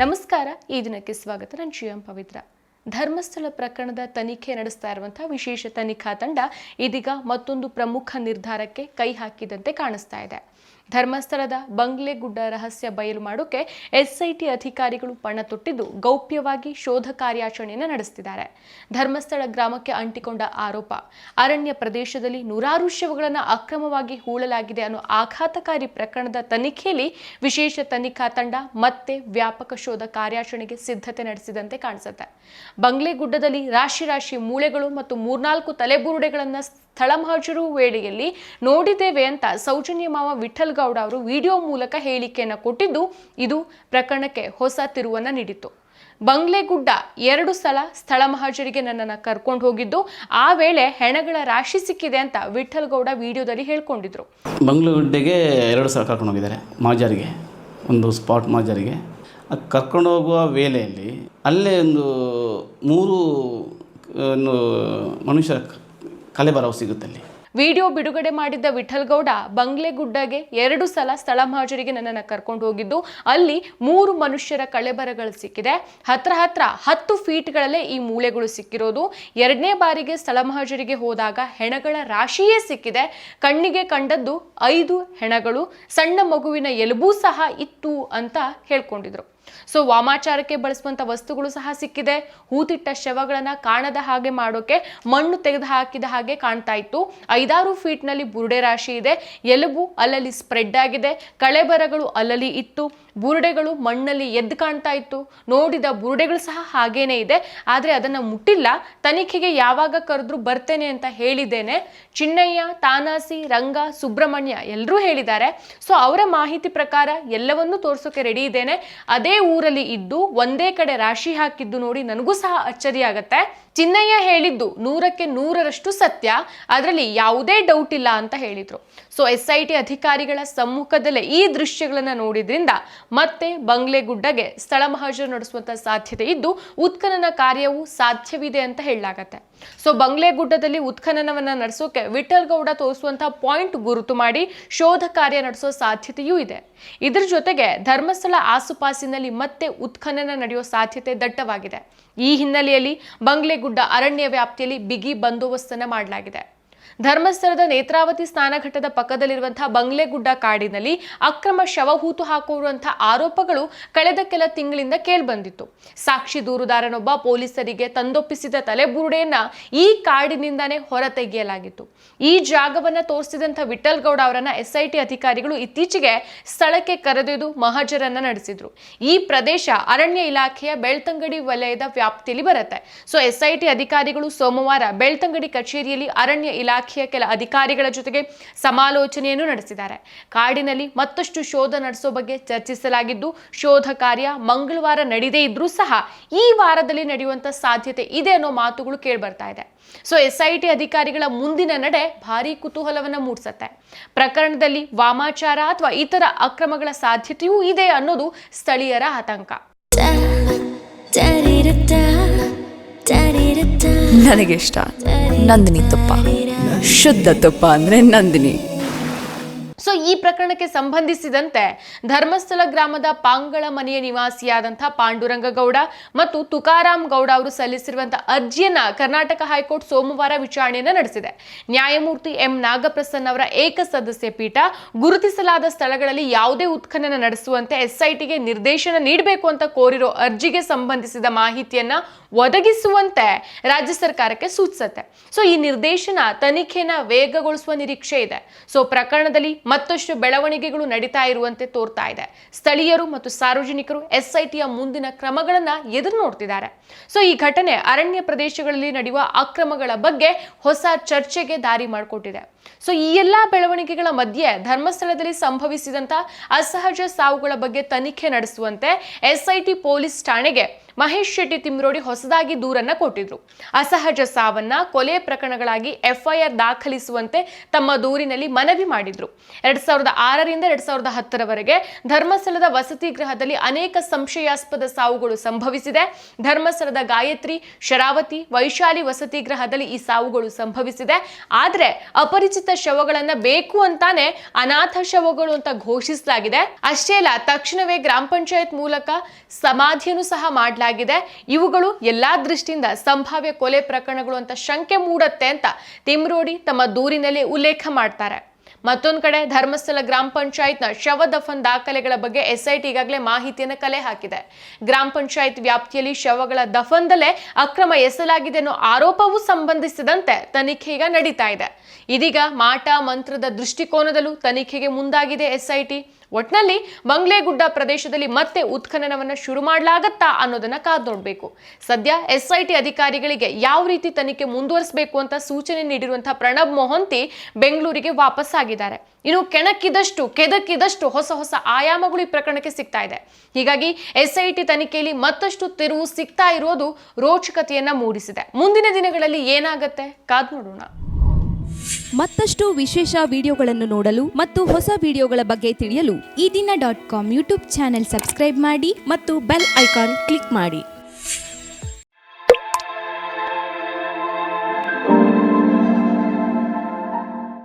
ನಮಸ್ಕಾರ. ಈ ದಿನಕ್ಕೆ ಸ್ವಾಗತ. ನಾನು ಶ್ರೀ ಪವಿತ್ರ. ಧರ್ಮಸ್ಥಳ ಪ್ರಕರಣದ ತನಿಖೆ ನಡೆಸ್ತಾ ಇರುವಂತಹ ವಿಶೇಷ ತನಿಖಾ ತಂಡ ಇದೀಗ ಮತ್ತೊಂದು ಪ್ರಮುಖ ನಿರ್ಧಾರಕ್ಕೆ ಕೈ ಹಾಕಿದಂತೆ ಕಾಣಿಸ್ತಾ ಇದೆ. ಧರ್ಮಸ್ಥಳದ ಬಂಗ್ಲೆಗುಡ್ಡ ರಹಸ್ಯ ಬಯಲು ಮಾಡೋಕೆ ಎಸ್ಐಟಿ ಅಧಿಕಾರಿಗಳು ಪಣ ತೊಟ್ಟಿದ್ದು ಗೌಪ್ಯವಾಗಿ ಶೋಧ ಕಾರ್ಯಾಚರಣೆಯನ್ನು ನಡೆಸುತ್ತಿದ್ದಾರೆ. ಧರ್ಮಸ್ಥಳ ಗ್ರಾಮಕ್ಕೆ ಅಂಟಿಕೊಂಡ ಆರೋಪ, ಅರಣ್ಯ ಪ್ರದೇಶದಲ್ಲಿ ನೂರಾರು ಶವಗಳನ್ನು ಅಕ್ರಮವಾಗಿ ಹೂಳಲಾಗಿದೆ ಅನ್ನೋ ಆಘಾತಕಾರಿ ಪ್ರಕರಣದ ತನಿಖೆಯಲ್ಲಿ ವಿಶೇಷ ತನಿಖಾ ತಂಡ ಮತ್ತೆ ವ್ಯಾಪಕ ಶೋಧ ಕಾರ್ಯಾಚರಣೆಗೆ ಸಿದ್ಧತೆ ನಡೆಸಿದಂತೆ ಕಾಣಿಸುತ್ತೆ. ಬಂಗ್ಲೆಗುಡ್ಡದಲ್ಲಿ ರಾಶಿ ಮೂಳೆಗಳು ಮತ್ತು 3-4 ತಲೆಬುರುಡೆಗಳನ್ನು ಸ್ಥಳ ಮಹಜರು ವೇಳೆಯಲ್ಲಿ ನೋಡಿದ್ದೇವೆ ಅಂತ ಸೌಜನ್ಯ ಮಾವ ವಿಠಲ್ ಗೌಡ ಅವರು ವಿಡಿಯೋ ಮೂಲಕ ಹೇಳಿಕೆಯನ್ನು ಕೊಟ್ಟಿದ್ದು ಇದು ಪ್ರಕರಣಕ್ಕೆ ಹೊಸ ತಿರುವನ್ನ ನೀಡಿತು. ಬಂಗ್ಲೆಗುಡ್ಡ 2 ಸಲ ಸ್ಥಳ ಮಹಜರಿಗೆ ನನ್ನನ್ನು ಕರ್ಕೊಂಡು ಹೋಗಿದ್ದು, ಆ ವೇಳೆ ಹೆಣಗಳ ರಾಶಿ ಸಿಕ್ಕಿದೆ ಅಂತ ವಿಠಲ್ ಗೌಡ ವಿಡಿಯೋದಲ್ಲಿ ಹೇಳ್ಕೊಂಡಿದ್ರು. ಬಂಗ್ಲೆಗುಡ್ಡೆಗೆ 2 ಸಲ ಕರ್ಕೊಂಡು ಹೋಗಿದ್ದಾರೆ ಮಾಜರಿಗೆ, ಒಂದು ಸ್ಪಾಟ್ ಮಾಜರಿಗೆ. ಅದು ಕರ್ಕೊಂಡು ಹೋಗುವ ವೇಳೆಯಲ್ಲಿ ಅಲ್ಲೇ ಒಂದು 3 ಮನುಷ್ಯರ ಕಲೆಬರವು ಸಿಗುತ್ತಲ್ಲಿ. ವಿಡಿಯೋ ಬಿಡುಗಡೆ ಮಾಡಿದ್ದ ವಿಠಲ್ ಗೌಡ, ಬಂಗ್ಲೆಗುಡ್ಡಗೆ 2 ಸಲ ಸ್ಥಳ ಮಹಜರಿಗೆ ನನ್ನನ್ನು ಕರ್ಕೊಂಡು ಹೋಗಿದ್ದು, ಅಲ್ಲಿ 3 ಮನುಷ್ಯರ ಕಳೆಬರಗಳು ಸಿಕ್ಕಿದೆ. ಹತ್ರ 10 ಫೀಟ್ಗಳಲ್ಲೇ ಈ ಮೂಳೆಗಳು ಸಿಕ್ಕಿರೋದು. 2ನೇ ಬಾರಿಗೆ ಸ್ಥಳ ಮಹಜರಿಗೆ ಹೋದಾಗ ಹೆಣಗಳ ರಾಶಿಯೇ ಸಿಕ್ಕಿದೆ. ಕಣ್ಣಿಗೆ ಕಂಡದ್ದು 5 ಹೆಣಗಳು, ಸಣ್ಣ ಮಗುವಿನ ಎಲುಬೂ ಸಹ ಇತ್ತು ಅಂತ ಹೇಳ್ಕೊಂಡಿದ್ರು. ಸೊ ವಾಮಾಚಾರಕ್ಕೆ ಬಳಸುವಂತ ವಸ್ತುಗಳು ಸಹ ಸಿಕ್ಕಿದೆ. ಹೂತಿಟ್ಟ ಶವಗಳನ್ನ ಕಾಣದ ಹಾಗೆ ಮಾಡೋಕೆ ಮಣ್ಣು ತೆಗೆದು ಹಾಕಿದ ಹಾಗೆ ಕಾಣ್ತಾ ಇತ್ತು. 5-6 ಫೀಟ್ನಲ್ಲಿ ಬುರುಡೆ ರಾಶಿ ಇದೆ. ಎಲುಬು ಅಲ್ಲಲ್ಲಿ ಸ್ಪ್ರೆಡ್ ಆಗಿದೆ. ಕಳೆಬರಗಳು ಅಲ್ಲಲ್ಲಿ ಇತ್ತು. ಬುರುಡೆಗಳು ಮಣ್ಣಲ್ಲಿ ಎದ್ದು ಕಾಣ್ತಾ ಇತ್ತು. ನೋಡಿದ ಬುರುಡೆಗಳು ಸಹ ಹಾಗೇನೆ ಇದೆ, ಆದ್ರೆ ಅದನ್ನ ಮುಟ್ಟಿಲ್ಲ. ತನಿಖೆಗೆ ಯಾವಾಗ ಕರೆದ್ರು ಬರ್ತೇನೆ ಅಂತ ಹೇಳಿದ್ದೇನೆ. ಚಿನ್ನಯ್ಯ, ತಾನಾಸಿ, ರಂಗ, ಸುಬ್ರಹ್ಮಣ್ಯ ಎಲ್ಲರೂ ಹೇಳಿದ್ದಾರೆ. ಸೊ ಅವರ ಮಾಹಿತಿ ಪ್ರಕಾರ ಎಲ್ಲವನ್ನೂ ತೋರ್ಸೋಕೆ ರೆಡಿ ಇದ್ದೇನೆ. ಅದೇ ಊರಲ್ಲಿ ಇದ್ದು ಒಂದೇ ಕಡೆ ರಾಶಿ ಹಾಕಿದ್ದು ನೋಡಿ ನನಗೂ ಸಹ ಅಚ್ಚರಿ ಆಗತ್ತೆ. ಚಿನ್ನಯ್ಯ ಹೇಳಿದ್ದು 100ಕ್ಕೆ 100ರಷ್ಟು ಸತ್ಯ, ಅದರಲ್ಲಿ ಯಾವುದೇ ಡೌಟ್ ಇಲ್ಲ ಅಂತ ಹೇಳಿದ್ರು. ಸೊ ಎಸ್ಐಟಿ ಅಧಿಕಾರಿಗಳ ಸಮ್ಮುಖದಲ್ಲೇ ಈ ದೃಶ್ಯಗಳನ್ನ ನೋಡಿದ್ರಿಂದ ಮತ್ತೆ ಬಂಗ್ಲೆಗುಡ್ಡಗೆ ಸ್ಥಳ ಮಹಜರು ನಡೆಸುವಂತ ಸಾಧ್ಯತೆ ಇದ್ದು ಉತ್ಖನನ ಕಾರ್ಯವು ಸಾಧ್ಯವಿದೆ ಅಂತ ಹೇಳಲಾಗತ್ತೆ. ಸೊ ಬಂಗ್ಲೆಗುಡ್ಡದಲ್ಲಿ ಉತ್ಖನನವನ್ನ ನಡೆಸೋಕೆ ವಿಠಲ್ ಗೌಡ ತೋರಿಸುವಂತಹ ಪಾಯಿಂಟ್ ಗುರುತು ಮಾಡಿ ಶೋಧ ಕಾರ್ಯ ನಡೆಸೋ ಸಾಧ್ಯತೆಯೂ ಇದೆ. ಇದ್ರ ಜೊತೆಗೆ ಧರ್ಮಸ್ಥಳ ಆಸುಪಾಸಿನಲ್ಲಿ ಮತ್ತೆ ಉತ್ಖನನ ನಡೆಯುವ ಸಾಧ್ಯತೆ ದಟ್ಟವಾಗಿದೆ. ಈ ಹಿನ್ನೆಲೆಯಲ್ಲಿ ಬಂಗ್ಲೆಗುಡ್ಡ ಅರಣ್ಯ ವ್ಯಾಪ್ತಿಯಲ್ಲಿ ಬಿಗಿ ಬಂದೋಬಸ್ತನ್ನ ಮಾಡಲಾಗಿದೆ. ಧರ್ಮಸ್ಥಳದ ನೇತ್ರಾವತಿ ಸ್ನಾನಘಟ್ಟದ ಪಕ್ಕದಲ್ಲಿರುವಂತಹ ಬಂಗ್ಲೆಗುಡ್ಡ ಕಾಡಿನಲ್ಲಿ ಅಕ್ರಮ ಶವಹೂತು ಹಾಕುವಂತಹ ಆರೋಪಗಳು ಕಳೆದ ಕೆಲ ತಿಂಗಳಿಂದ ಕೇಳಿಬಂದಿತ್ತು. ಸಾಕ್ಷಿ ದೂರುದಾರನೊಬ್ಬ ಪೊಲೀಸರಿಗೆ ತಂದೊಪ್ಪಿಸಿದ ತಲೆಬುರುಡೆಯನ್ನ ಈ ಕಾಡಿನಿಂದಾನೇ ಹೊರ ತೆಗೆಯಲಾಗಿತ್ತು. ಈ ಜಾಗವನ್ನ ತೋರಿಸಿದಂಥ ವಿಠಲ್ ಗೌಡ ಅವರನ್ನ ಎಸ್ಐಟಿ ಅಧಿಕಾರಿಗಳು ಇತ್ತೀಚೆಗೆ ಸ್ಥಳಕ್ಕೆ ಕರೆದೊಯ್ದು ಮಹಜರನ್ನ ನಡೆಸಿದ್ರು. ಈ ಪ್ರದೇಶ ಅರಣ್ಯ ಇಲಾಖೆಯ ಬೆಳ್ತಂಗಡಿ ವಲಯದ ವ್ಯಾಪ್ತಿಯಲ್ಲಿ ಬರುತ್ತೆ. ಸೊ ಎಸ್ಐಟಿ ಅಧಿಕಾರಿಗಳು ಸೋಮವಾರ ಬೆಳ್ತಂಗಡಿ ಕಚೇರಿಯಲ್ಲಿ ಅರಣ್ಯ ಇಲಾಖೆ ಕೆಲ ಅಧಿಕಾರಿಗಳ ಜೊತೆಗೆ ಸಮಾಲೋಚನೆಯನ್ನು ನಡೆಸಿದ್ದಾರೆ. ಕಾಡಿನಲ್ಲಿ ಮತ್ತಷ್ಟು ಶೋಧ ನಡೆಸೋ ಬಗ್ಗೆ ಚರ್ಚಿಸಲಾಗಿದ್ದು, ಶೋಧ ಕಾರ್ಯ ಮಂಗಳವಾರ ನಡೆದೇ ಇದ್ರೂ ಸಹ ಈ ವಾರದಲ್ಲಿ ನಡೆಯುವಂತ ಸಾಧ್ಯತೆ ಇದೆ ಅನ್ನೋ ಮಾತುಗಳು ಕೇಳ್ಬರ್ತಾ ಇದೆ. ಸೊ ಎಸ್ಐಟಿ ಅಧಿಕಾರಿಗಳ ಮುಂದಿನ ನಡೆ ಭಾರಿ ಕುತೂಹಲವನ್ನ ಮೂಡಿಸುತ್ತೆ. ಪ್ರಕರಣದಲ್ಲಿ ವಾಮಾಚಾರ ಅಥವಾ ಇತರ ಅಕ್ರಮಗಳ ಸಾಧ್ಯತೆಯೂ ಇದೆ ಅನ್ನೋದು ಸ್ಥಳೀಯರ ಆತಂಕ. ನನಗೆ ಇಷ್ಟ ನಂದಿನಿ ತುಪ್ಪ, ಶುದ್ಧ ತುಪ್ಪ ಅಂದ್ರೆ ನಂದಿನಿ. ಸೊ ಈ ಪ್ರಕರಣಕ್ಕೆ ಸಂಬಂಧಿಸಿದಂತೆ ಧರ್ಮಸ್ಥಳ ಗ್ರಾಮದ ಪಾಂಗಳ ಮನೆಯ ನಿವಾಸಿಯಾದಂತಹ ಪಾಂಡುರಂಗ ಗೌಡ ಮತ್ತು ತುಕಾರಾಮ್ ಗೌಡ ಅವರು ಸಲ್ಲಿಸಿರುವಂತಹ ಅರ್ಜಿಯನ್ನ ಕರ್ನಾಟಕ ಹೈಕೋರ್ಟ್ ಸೋಮವಾರ ವಿಚಾರಣೆಯನ್ನ ನಡೆಸಿದೆ. ನ್ಯಾಯಮೂರ್ತಿ ಎಂ ನಾಗಪ್ರಸನ್ನ ಅವರ ಏಕಸದಸ್ಯ ಪೀಠ ಗುರುತಿಸಲಾದ ಸ್ಥಳಗಳಲ್ಲಿ ಯಾವುದೇ ಉತ್ಖನನ ನಡೆಸುವಂತೆ ಎಸ್ಐಟಿಗೆ ನಿರ್ದೇಶನ ನೀಡಬೇಕು ಅಂತ ಕೋರಿರೋ ಅರ್ಜಿಗೆ ಸಂಬಂಧಿಸಿದ ಮಾಹಿತಿಯನ್ನ ಒದಗಿಸುವಂತೆ ರಾಜ್ಯ ಸರ್ಕಾರಕ್ಕೆ ಸೂಚಿಸುತ್ತೆ. ಸೊ ಈ ನಿರ್ದೇಶನ ತನಿಖೆನ ವೇಗಗೊಳಿಸುವ ನಿರೀಕ್ಷೆ ಇದೆ. ಸೊ ಪ್ರಕರಣದಲ್ಲಿ ಮತ್ತಷ್ಟು ಬೆಳವಣಿಗೆಗಳು ನಡೀತಾ ಇರುವಂತೆ ತೋರ್ತಾ ಇದೆ. ಸ್ಥಳೀಯರು ಮತ್ತು ಸಾರ್ವಜನಿಕರು ಎಸ್ಐಟಿಯ ಮುಂದಿನ ಕ್ರಮಗಳನ್ನ ಎದುರು ನೋಡ್ತಿದ್ದಾರೆ. ಸೊ ಈ ಘಟನೆ ಅರಣ್ಯ ಪ್ರದೇಶಗಳಲ್ಲಿ ನಡೆಯುವ ಅಕ್ರಮಗಳ ಬಗ್ಗೆ ಹೊಸ ಚರ್ಚೆಗೆ ದಾರಿ ಮಾಡಿಕೊಟ್ಟಿದೆ. ಸೊ ಈ ಎಲ್ಲಾ ಬೆಳವಣಿಗೆಗಳ ಮಧ್ಯೆ ಧರ್ಮಸ್ಥಳದಲ್ಲಿ ಸಂಭವಿಸಿದಂತ ಅಸಹಜ ಸಾವುಗಳ ಬಗ್ಗೆ ತನಿಖೆ ನಡೆಸುವಂತೆ ಎಸ್ಐಟಿ ಪೊಲೀಸ್ ಠಾಣೆಗೆ ಮಹೇಶ್ ಶೆಟ್ಟಿ ತಿಮ್ರೋಡಿ ಹೊಸದಾಗಿ ದೂರನ್ನ ಕೊಟ್ಟಿದ್ರು. ಅಸಹಜ ಸಾವನ್ನ ಕೊಲೆ ಪ್ರಕರಣಗಳಾಗಿ ಎಫ್ಐಆರ್ ದಾಖಲಿಸುವಂತೆ ತಮ್ಮ ದೂರಿನಲ್ಲಿ ಮನವಿ ಮಾಡಿದ್ರು. 2006ರಿಂದ 2010ರವರೆಗೆ ಧರ್ಮಸ್ಥಳದ ವಸತಿ ಗೃಹದಲ್ಲಿ ಅನೇಕ ಸಂಶಯಾಸ್ಪದ ಸಾವುಗಳು ಸಂಭವಿಸಿದೆ. ಧರ್ಮಸ್ಥಳದ ಗಾಯತ್ರಿ, ಶರಾವತಿ, ವೈಶಾಲಿ ವಸತಿ ಗೃಹದಲ್ಲಿ ಈ ಸಾವುಗಳು ಸಂಭವಿಸಿದೆ. ಆದರೆ ಅಪರಿಚಿತ ಶವಗಳನ್ನ ಬೇಕು ಅಂತಾನೆ ಅನಾಥ ಶವಗಳು ಅಂತ ಘೋಷಿಸಲಾಗಿದೆ. ಅಷ್ಟೇ ಅಲ್ಲ, ತಕ್ಷಣವೇ ಗ್ರಾಮ ಪಂಚಾಯತ್ ಮೂಲಕ ಸಮಾಧಿಯನ್ನು ಸಹ ಮಾಡಲಾಗಿದೆ. ಇವುಗಳು ಎಲ್ಲಾ ದೃಷ್ಟಿಯಿಂದ ಸಂಭಾವ್ಯ ಕೊಲೆ ಪ್ರಕರಣಗಳು ಅಂತ ಶಂಕೆ ಮೂಡುತ್ತೆ ಅಂತ ತಿಮ್ರೋಡಿ ತಮ್ಮ ದೂರಿನಲ್ಲಿ ಉಲ್ಲೇಖ ಮಾಡ್ತಾರೆ. ಮತ್ತೊಂದು ಕಡೆ ಧರ್ಮಸ್ಥಳ ಗ್ರಾಮ ಪಂಚಾಯತ್ನ ಶವ ದಫನ್ ದಾಖಲೆಗಳ ಬಗ್ಗೆ SIT ಈಗಾಗಲೇ ಮಾಹಿತಿಯನ್ನು ಕಲೆ ಹಾಕಿದೆ. ಗ್ರಾಮ ಪಂಚಾಯತ್ ವ್ಯಾಪ್ತಿಯಲ್ಲಿ ಶವಗಳ ದಫನ್ದಲ್ಲೇ ಅಕ್ರಮ ಎಸಲಾಗಿದೆ ಅನ್ನೋ ಆರೋಪವೂ ಸಂಬಂಧಿಸಿದಂತೆ ತನಿಖೆ ಈಗ ನಡೀತಾ ಇದೆ. ಇದೀಗ ಮಾಟ ಮಂತ್ರದ ದೃಷ್ಟಿಕೋನದಲ್ಲೂ ತನಿಖೆಗೆ ಮುಂದಾಗಿದೆ SIT. ಒಟ್ನಲ್ಲಿ ಬಂಗ್ಲೆಗುಡ್ಡ ಪ್ರದೇಶದಲ್ಲಿ ಮತ್ತೆ ಉತ್ಖನನವನ್ನ ಶುರು ಮಾಡಲಾಗತ್ತಾ ಅನ್ನೋದನ್ನ ಕಾದ್ ನೋಡ್ಬೇಕು. ಸದ್ಯ SIT ಅಧಿಕಾರಿಗಳಿಗೆ ಯಾವ ರೀತಿ ತನಿಖೆ ಮುಂದುವರಿಸಬೇಕು ಅಂತ ಸೂಚನೆ ನೀಡಿರುವಂತಹ ಪ್ರಣಬ್ ಮೊಹಂತಿ ಬೆಂಗಳೂರಿಗೆ ವಾಪಸ್ ಆಗಿದ್ದಾರೆ. ಇನ್ನು ಕೆದಕಿದಷ್ಟು ಹೊಸ ಆಯಾಮಗಳು ಈ ಪ್ರಕರಣಕ್ಕೆ ಸಿಗ್ತಾ ಇದೆ. ಹೀಗಾಗಿ SIT ತನಿಖೆಯಲ್ಲಿ ಮತ್ತಷ್ಟು ತಿರುವು ಸಿಗ್ತಾ ಇರೋದು ರೋಚಕತೆಯನ್ನ ಮೂಡಿಸಿದೆ. ಮುಂದಿನ ದಿನಗಳಲ್ಲಿ ಏನಾಗತ್ತೆ ಕಾದ್ ನೋಡೋಣ. ಮತ್ತಷ್ಟು ವಿಶೇಷ ವಿಡಿಯೋಗಳನ್ನು ನೋಡಲು ಮತ್ತು ಹೊಸ ವಿಡಿಯೋಗಳ ಬಗ್ಗೆ ತಿಳಿಯಲು ಈ ದಿನ .com ಯೂಟ್ಯೂಬ್ ಚಾನೆಲ್ ಸಬ್ಸ್ಕ್ರೈಬ್ ಮಾಡಿ ಮತ್ತು ಬೆಲ್ ಐಕಾನ್ ಕ್ಲಿಕ್ ಮಾಡಿ.